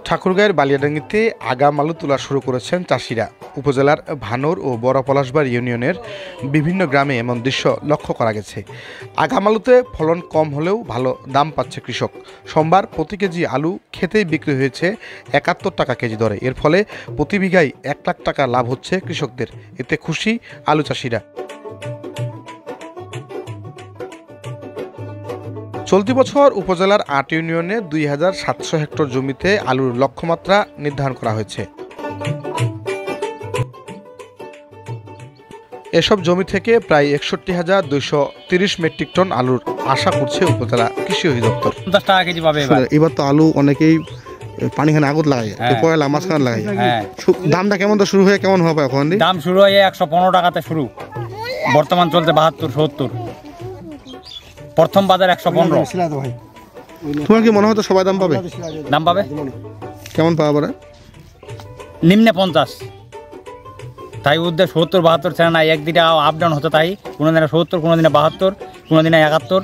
ঠাকুরগাঁয়ের বালিয়াডাঙ্গিতে আগাম আলু তোলা শুরু করেছেন চাষিরা। উপজেলার ভানোর ও বড় পলাশবাড় ইউনিয়নের বিভিন্ন গ্রামে এমন দৃশ্য লক্ষ্য করা গেছে। আগাম আলুতে ফলন কম হলেও ভালো দাম পাচ্ছে কৃষক। সোমবার প্রতি কেজি আলু খেতেই বিক্রি হয়েছে ৭১ টাকা কেজি দরে। এর ফলে প্রতি বিঘায় ১ লাখ টাকা লাভ হচ্ছে কৃষকদের। এতে খুশি আলু চাষিরা। চলতি বছর উপজেলার ৮ ইউনিয়নে ২,৭০০ হেক্টর জমিতে আলুর লক্ষ্যমাত্রা নির্ধারণ করা হয়েছে। এসব জমি থেকে প্রায় ৬১,২৩০ মেট্রিক টন আলুর আশা করছে উপজেলা কৃষি অধিদপ্তর। 50 টাকা কেজি পাবে এবার তো আলু অনেকেই পানিখানে আগত লাগায়, পয়লা মাঝখানে লাগায়। দামটা কেমন তো শুরু হয়ে কেমন হবে এখন? দাম শুরু হয়ে ১১৫ টাকাতে শুরু, বর্তমান চলছে ৭২, ৭০। প্রথম বাজার ১১৫। তোমার কি মনে হয় তো সবাই দাম পাবে? দাম পাবে কেমন পাওয়া? নিম্নে ৫০। তাই উদ্দেশ্য ৭০, ৭২ ছেড়ে না, একদিনে আপ ডাউন হতো। তাই কোনো দিনে ৭০, কোনো দিনে ৭২, কোনো দিনে ৭১।